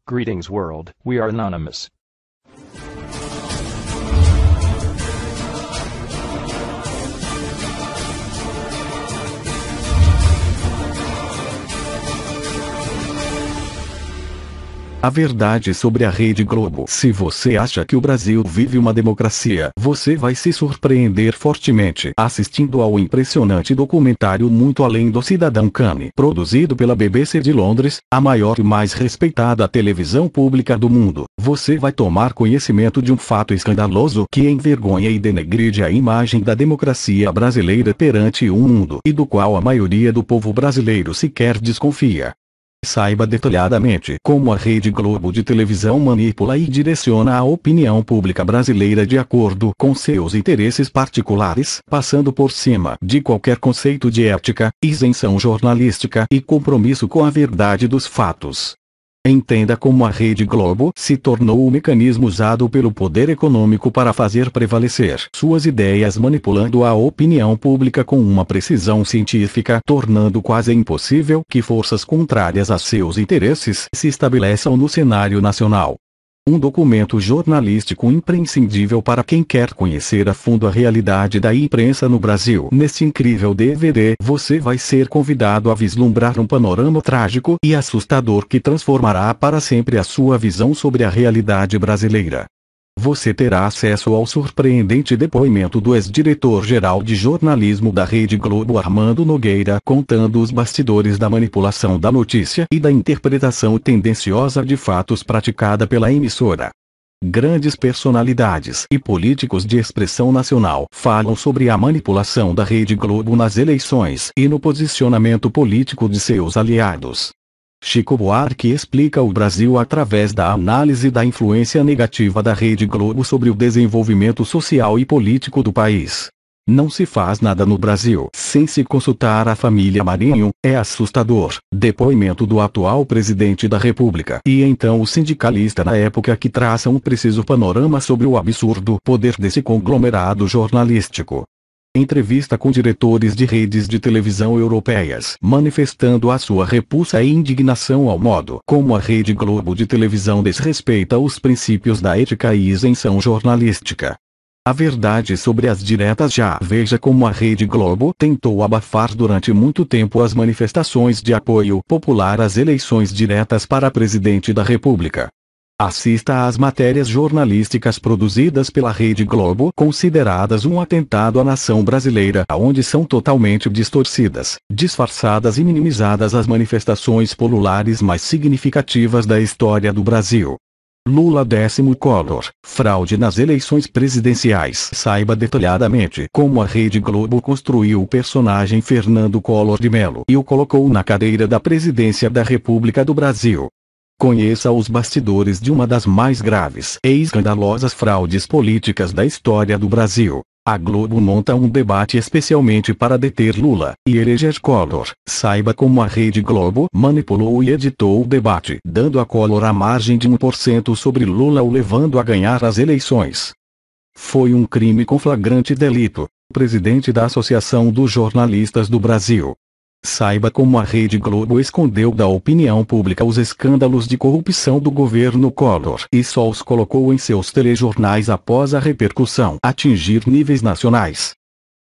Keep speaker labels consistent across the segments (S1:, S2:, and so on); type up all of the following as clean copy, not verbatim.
S1: Greetings world, we are anonymous.
S2: A verdade sobre a Rede Globo. Se você acha que o Brasil vive uma democracia, você vai se surpreender fortemente assistindo ao impressionante documentário Muito Além do Cidadão Kane, produzido pela BBC de Londres, a maior e mais respeitada televisão pública do mundo. Você vai tomar conhecimento de um fato escandaloso que envergonha e denegride a imagem da democracia brasileira perante o mundo e do qual a maioria do povo brasileiro sequer desconfia. Saiba detalhadamente como a Rede Globo de televisão manipula e direciona a opinião pública brasileira de acordo com seus interesses particulares, passando por cima de qualquer conceito de ética, isenção jornalística e compromisso com a verdade dos fatos. Entenda como a Rede Globo se tornou o mecanismo usado pelo poder econômico para fazer prevalecer suas ideias, manipulando a opinião pública com uma precisão científica, tornando quase impossível que forças contrárias a seus interesses se estabeleçam no cenário nacional. Um documento jornalístico imprescindível para quem quer conhecer a fundo a realidade da imprensa no Brasil. Neste incrível DVD, você vai ser convidado a vislumbrar um panorama trágico e assustador que transformará para sempre a sua visão sobre a realidade brasileira. Você terá acesso ao surpreendente depoimento do ex-diretor-geral de jornalismo da Rede Globo, Armando Nogueira, contando os bastidores da manipulação da notícia e da interpretação tendenciosa de fatos praticada pela emissora. Grandes personalidades e políticos de expressão nacional falam sobre a manipulação da Rede Globo nas eleições e no posicionamento político de seus aliados. Chico Buarque explica o Brasil através da análise da influência negativa da Rede Globo sobre o desenvolvimento social e político do país. Não se faz nada no Brasil sem se consultar a família Marinho, é assustador. Depoimento do atual presidente da República e então o sindicalista na época que traça um preciso panorama sobre o absurdo poder desse conglomerado jornalístico. Entrevista com diretores de redes de televisão europeias, manifestando a sua repulsa e indignação ao modo como a Rede Globo de televisão desrespeita os princípios da ética e isenção jornalística. A verdade sobre as diretas já. Veja como a Rede Globo tentou abafar durante muito tempo as manifestações de apoio popular às eleições diretas para presidente da República. Assista às matérias jornalísticas produzidas pela Rede Globo, consideradas um atentado à nação brasileira, onde são totalmente distorcidas, disfarçadas e minimizadas as manifestações populares mais significativas da história do Brasil. Lula 10º Collor, fraude nas eleições presidenciais. Saiba detalhadamente como a Rede Globo construiu o personagem Fernando Collor de Mello e o colocou na cadeira da presidência da República do Brasil. Conheça os bastidores de uma das mais graves e escandalosas fraudes políticas da história do Brasil. A Globo monta um debate especialmente para deter Lula e eleger Collor. Saiba como a Rede Globo manipulou e editou o debate, dando a Collor a margem de 1% sobre Lula, o levando a ganhar as eleições. Foi um crime com flagrante delito. Presidente da Associação dos Jornalistas do Brasil. Saiba como a Rede Globo escondeu da opinião pública os escândalos de corrupção do governo Collor e só os colocou em seus telejornais após a repercussão atingir níveis nacionais.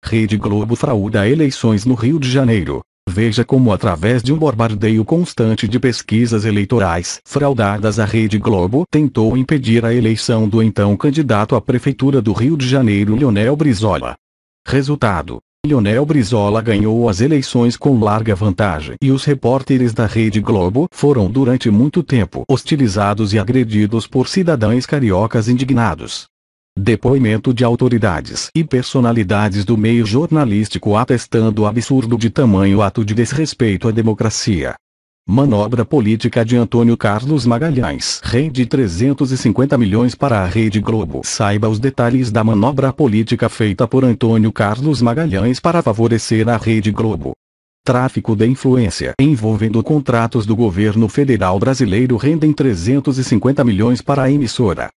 S2: Rede Globo frauda eleições no Rio de Janeiro. Veja como através de um bombardeio constante de pesquisas eleitorais fraudadas a Rede Globo tentou impedir a eleição do então candidato à prefeitura do Rio de Janeiro, Leonel Brizola. Resultado: Leonel Brizola ganhou as eleições com larga vantagem e os repórteres da Rede Globo foram durante muito tempo hostilizados e agredidos por cidadãos cariocas indignados. Depoimento de autoridades e personalidades do meio jornalístico atestando o absurdo de tamanho ato de desrespeito à democracia. Manobra política de Antônio Carlos Magalhães. Rende 350 milhões para a Rede Globo. Saiba os detalhes da manobra política feita por Antônio Carlos Magalhães para favorecer a Rede Globo. Tráfico de influência envolvendo contratos do governo federal brasileiro rendem 350 milhões para a emissora.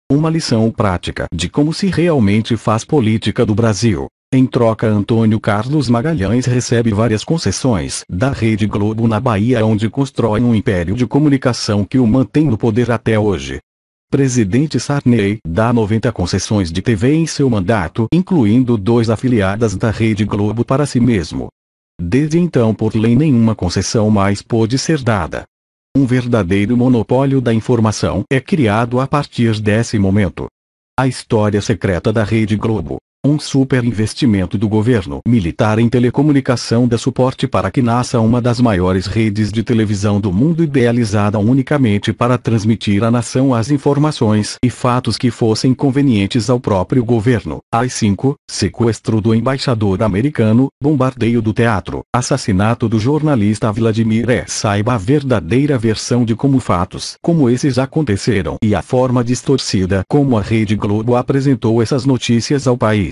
S2: Uma lição prática de como se realmente faz política do Brasil. Em troca, Antônio Carlos Magalhães recebe várias concessões da Rede Globo na Bahia, onde constrói um império de comunicação que o mantém no poder até hoje. Presidente Sarney dá 90 concessões de TV em seu mandato, incluindo 2 afiliadas da Rede Globo para si mesmo. Desde então, por lei, nenhuma concessão mais pôde ser dada. Um verdadeiro monopólio da informação é criado a partir desse momento. A história secreta da Rede Globo. Um superinvestimento do governo militar em telecomunicação dá suporte para que nasça uma das maiores redes de televisão do mundo, idealizada unicamente para transmitir à nação as informações e fatos que fossem convenientes ao próprio governo. AI-5, sequestro do embaixador americano, bombardeio do teatro, assassinato do jornalista Vladimir S. Saiba a verdadeira versão de como fatos como esses aconteceram e a forma distorcida como a Rede Globo apresentou essas notícias ao país.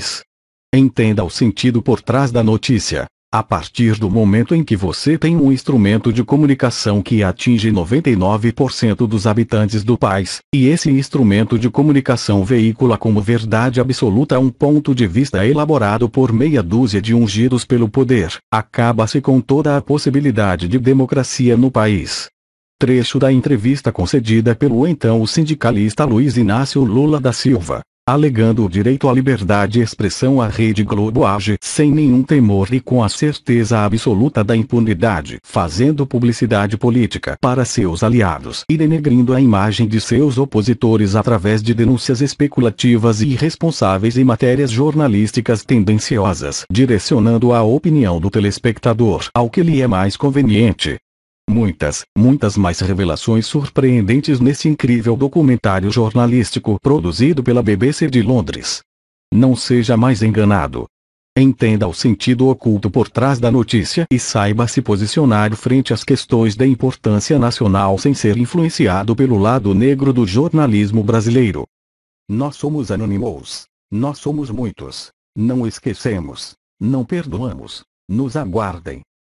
S2: Entenda o sentido por trás da notícia. A partir do momento em que você tem um instrumento de comunicação que atinge 99% dos habitantes do país, e esse instrumento de comunicação veicula como verdade absoluta um ponto de vista elaborado por meia dúzia de ungidos pelo poder, acaba-se com toda a possibilidade de democracia no país. Trecho da entrevista concedida pelo então sindicalista Luiz Inácio Lula da Silva. Alegando o direito à liberdade de expressão, a Rede Globo age sem nenhum temor e com a certeza absoluta da impunidade, fazendo publicidade política para seus aliados e denegrindo a imagem de seus opositores através de denúncias especulativas e irresponsáveis em matérias jornalísticas tendenciosas, direcionando a opinião do telespectador ao que lhe é mais conveniente. Muitas mais revelações surpreendentes nesse incrível documentário jornalístico produzido pela BBC de Londres. Não seja mais enganado. Entenda o sentido oculto por trás da notícia e saiba se posicionar frente às questões da importância nacional sem ser influenciado pelo lado negro do jornalismo brasileiro. Nós somos anônimos. Nós somos muitos. Não esquecemos. Não perdoamos. Nos aguardem.